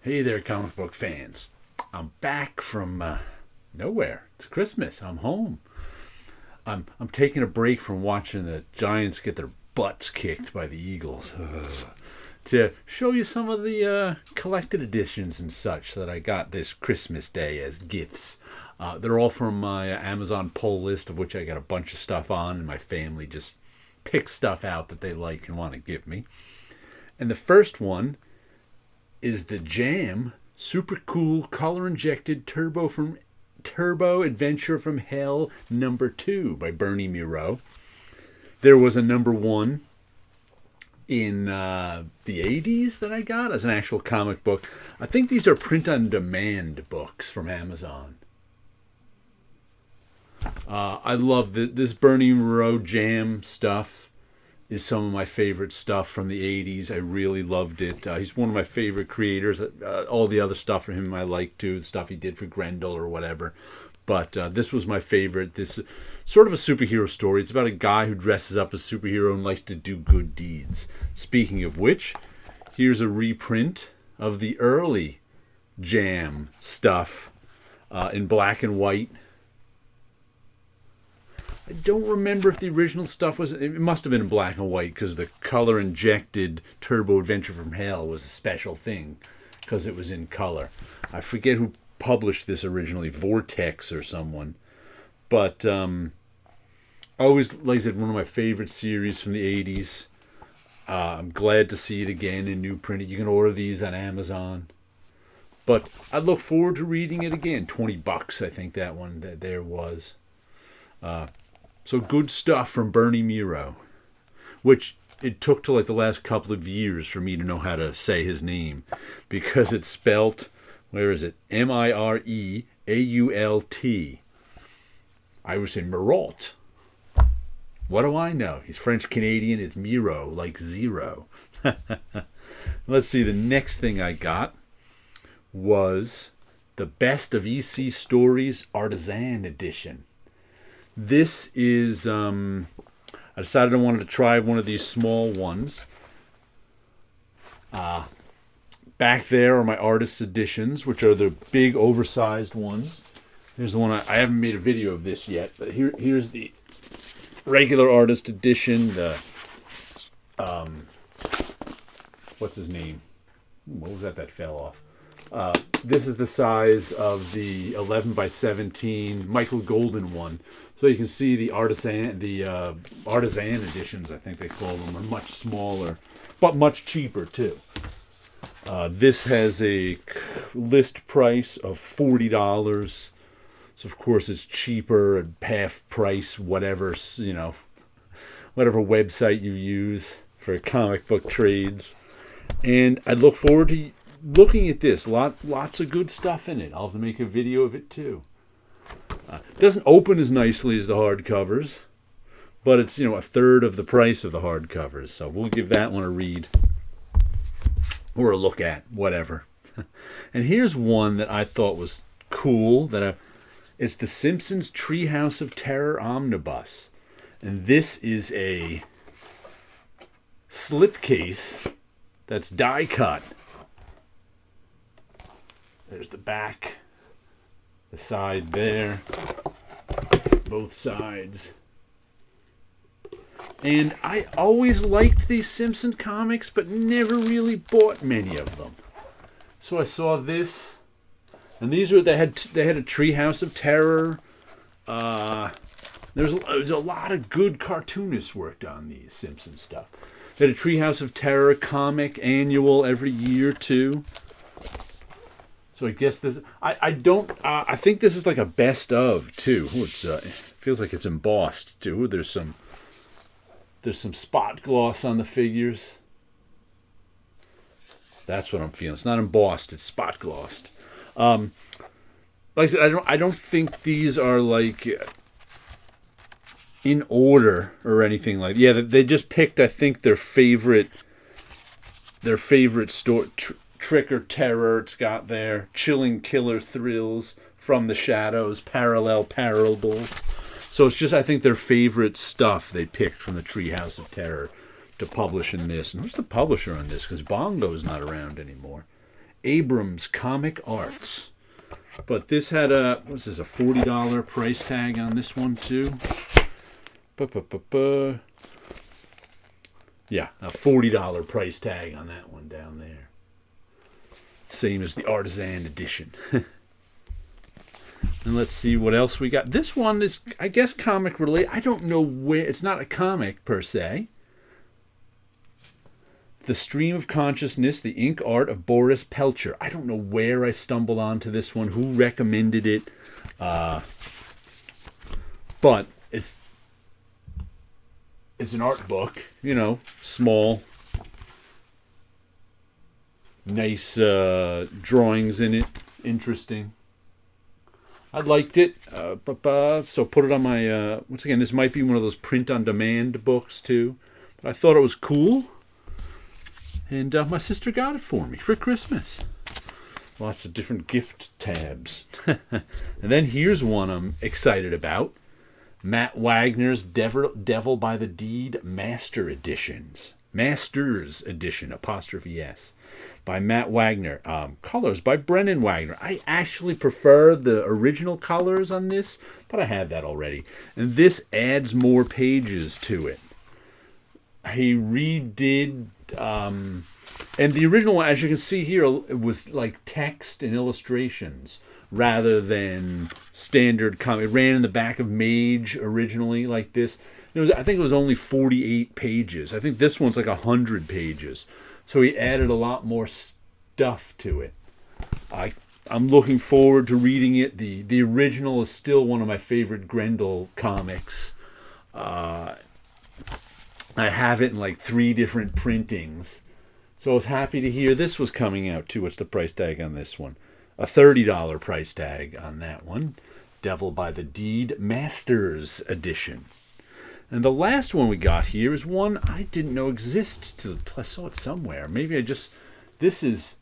Hey there, comic book fans. I'm back from nowhere. It's Christmas. I'm home. I'm taking a break from watching the Giants get their butts kicked by the Eagles to show you some of the collected editions and such that I got this Christmas Day as gifts. They're all from my Amazon pull list, of which I got a bunch of stuff on, and my family just picks stuff out that they like and want to give me. And the first one is the Jam Super Cool Color Injected Turbo Adventure from Hell #2 by Bernie Muro. There was a #1 in the 80s that I got as an actual comic book. I think these are print-on-demand books from Amazon. I love this Bernie Muro Jam stuff. Is some of my favorite stuff from the 80s. I really loved it. He's one of my favorite creators. All the other stuff from him I like too. The stuff he did for Grendel or whatever. But this was my favorite. This sort of a superhero story. It's about a guy who dresses up as a superhero and likes to do good deeds. Speaking of which, here's a reprint of the early Jam stuff in black and white. I don't remember if the original stuff was... It must have been in black and white because the color-injected Turbo Adventure from Hell was a special thing because it was in color. I forget who published this originally, Vortex or someone. But always, like I said, one of my favorite series from the 80s. I'm glad to see it again in new print. You can order these on Amazon. But I look forward to reading it again. $20, I think that one that there was. So good stuff from Bernie Muro, which it took to like the last couple of years for me to know how to say his name, because it's spelt, where is it? Mireault. I was in Mirault. What do I know? He's French Canadian. It's Miro, like zero. Let's see. The next thing I got was the Best of EC Stories Artisan Edition. This is, I decided I wanted to try one of these small ones. Back there are my artist's editions, which are the big oversized ones. Here's the one, I haven't made a video of this yet, but here's the regular artist edition. The, what's his name? What was that fell off? This is the size of the 11 by 17 Michael Golden one. So you can see the artisan editions, I think they call them, are much smaller, but much cheaper too. This has a list price of $40. So of course it's cheaper at half price, whatever website you use for comic book trades. And I look forward to looking at this. Lots of good stuff in it. I'll have to make a video of it too. It doesn't open as nicely as the hardcovers, but it's a third of the price of the hardcovers. So we'll give that one a read or a look at, whatever. And here's one that I thought was cool. It's the Simpsons Treehouse of Terror Omnibus, and this is a slipcase that's die cut. There's the back. The side there, both sides. And I always liked these Simpson comics, but never really bought many of them. So I saw this, and these were they had a Treehouse of Terror. There's a lot of good cartoonists worked on these Simpson stuff. They had a Treehouse of Terror comic annual every year too. So I guess this, I think this is like a best of too. Ooh, it feels like it's embossed too. There's some spot gloss on the figures. That's what I'm feeling. It's not embossed, it's spot glossed. Like I said, I don't think these are like in order or anything like. Yeah, they just picked, I think, their favorite store. Trick or Terror, it's got there. Chilling Killer Thrills, From the Shadows, Parallel Parables. So it's just, I think, their favorite stuff they picked from the Treehouse of Terror to publish in this. And who's the publisher on this? Because Bongo is not around anymore. Abrams Comic Arts. But this had a, what's this, a $40 price tag on this one too? Yeah, a $40 price tag on that one down there. Same as the Artisan edition. And let's see what else we got. This one is, I guess, comic related. I don't know where. It's not a comic per se. The Stream of Consciousness, the Ink Art of Boris Pelcher. I don't know where I stumbled onto this one, who recommended it. But it's an art book, you know, small, nice drawings in it, interesting. I liked it, so put it on my, once again, this might be one of those print-on-demand books, too. But I thought it was cool, and my sister got it for me for Christmas. Lots of different gift tabs. And then here's one I'm excited about. Matt Wagner's Devil by the Deed Masters Edition, apostrophe S. By Matt Wagner. Colors by Brennan Wagner. I actually prefer the original colors on this, but I have that already. And this adds more pages to it. He redid, and the original one, as you can see here, it was like text and illustrations rather than standard comic. It ran in the back of Mage originally, like this. I think it was only 48 pages. I think this one's like 100 pages. So he added a lot more stuff to it. I'm looking forward to reading it. The original is still one of my favorite Grendel comics. I have it in like 3 different printings. So I was happy to hear this was coming out too. What's the price tag on this one? A $30 price tag on that one. Devil by the Deed Masters Edition. And the last one we got here is one I didn't know existed. I saw it somewhere. Maybe this is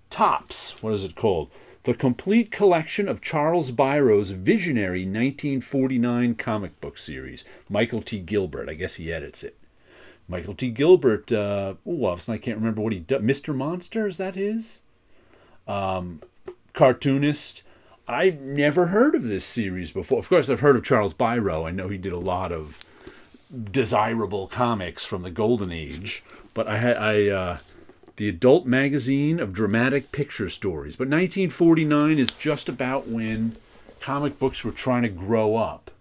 Tops. What is it called? The Complete Collection of Charles Byrough's Visionary 1949 comic book series. Michael T. Gilbert. I guess he edits it. Michael T. Gilbert, I can't remember what he does. Mr. Monster, is that his? Cartoonist. I've never heard of this series before. Of course, I've heard of Charles Byrough. I know he did a lot of desirable comics from the Golden Age. But the Adult Magazine of Dramatic Picture Stories. But 1949 is just about when comic books were trying to grow up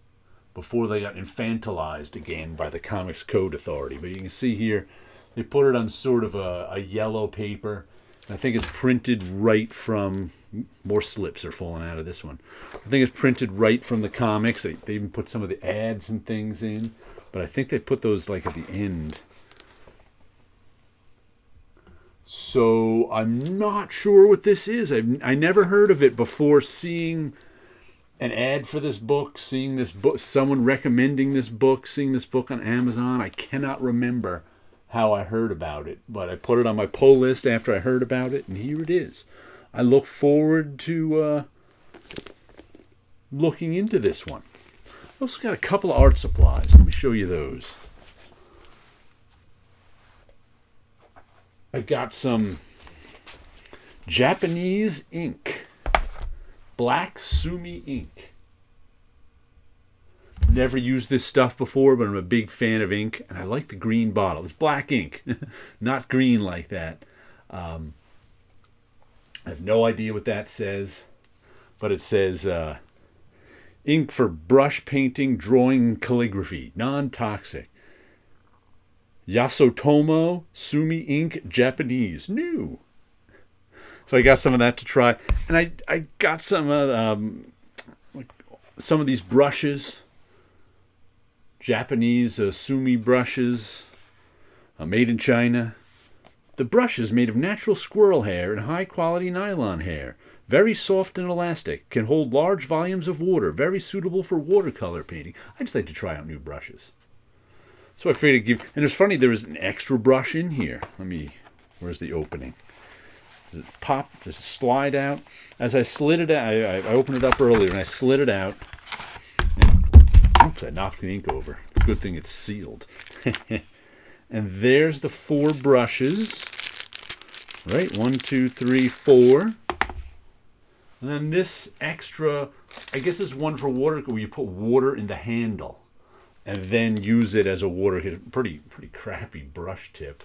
before they got infantilized again by the Comics Code Authority. But you can see here, they put it on sort of a yellow paper. I think it's printed right from, more slips are falling out of this one. I think it's printed right from the comics. They even put some of the ads and things in, but I think they put those like at the end. So I'm not sure what this is. I never heard of it before seeing an ad for this book, seeing this book, someone recommending this book, seeing this book on Amazon. I cannot remember how I heard about it, but I put it on my pull list after I heard about it, and here it is. I look forward to looking into this one. I've also got a couple of art supplies. Let me show you those. I got some Japanese ink. Black Sumi Ink. Never used this stuff before, but I'm a big fan of ink, and I like the green bottle. It's black ink, not green like that. I have no idea what that says, but it says ink for brush painting, drawing, calligraphy, non-toxic. Yasotomo Sumi Ink Japanese, new. So I got some of that to try, and I got some of these brushes, Japanese Sumi brushes, made in China. The brush is made of natural squirrel hair and high-quality nylon hair. Very soft and elastic. Can hold large volumes of water. Very suitable for watercolor painting. I just like to try out new brushes. So I figured to give... And it's funny, there is an extra brush in here. Where's the opening? Does it pop? Does it slide out? As I slid it out, I opened it up earlier, and I slid it out. And, oops, I knocked the ink over. Good thing it's sealed. And there's the 4 brushes. Right, 1, 2, 3, 4. And then this extra, I guess is one for water, where you put water in the handle and then use it as a water. Pretty crappy brush tip.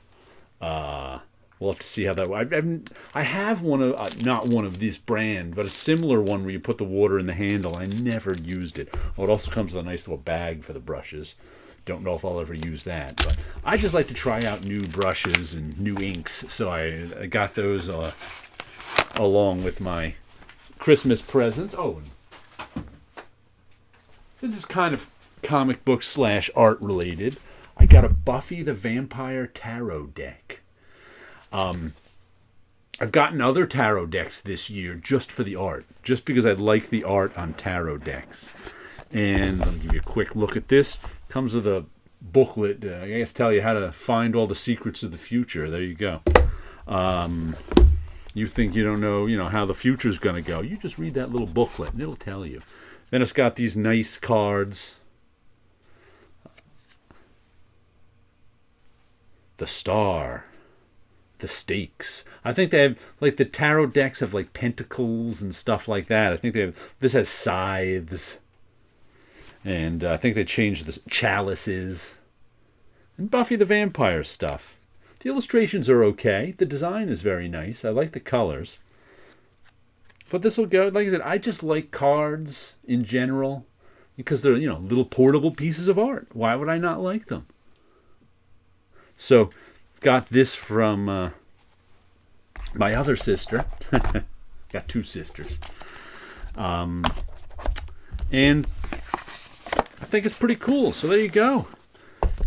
We'll have to see how that. I have one of not one of this brand, but a similar one where you put the water in the handle. I never used it. Oh, it also comes with a nice little bag for the brushes. Don't know if I'll ever use that, but I just like to try out new brushes and new inks. So I got those along with my Christmas presents. Oh, this is kind of comic book / art related. I got a Buffy the Vampire tarot deck. I've gotten other tarot decks this year just for the art, just because I like the art on tarot decks. And I'll give you a quick look at this. Comes with a booklet, I guess, tell you how to find all the secrets of the future. There you go. You think you don't know, how the future's going to go. You just read that little booklet and it'll tell you. Then it's got these nice cards. The star. The stakes. I think they have, like, the tarot decks have, like, pentacles and stuff like that. I think they have, this has scythes. And I think they changed the chalices. And Buffy the Vampire stuff. The illustrations are okay. The design is very nice. I like the colors. But this will go, like I said, I just like cards in general because they're, little portable pieces of art. Why would I not like them? So, got this from my other sister. Got two sisters. And I think it's pretty cool. So there you go.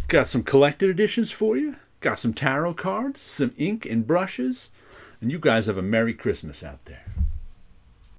Got some collected editions for you. Got some tarot cards, some ink and brushes. And you guys have a Merry Christmas out there.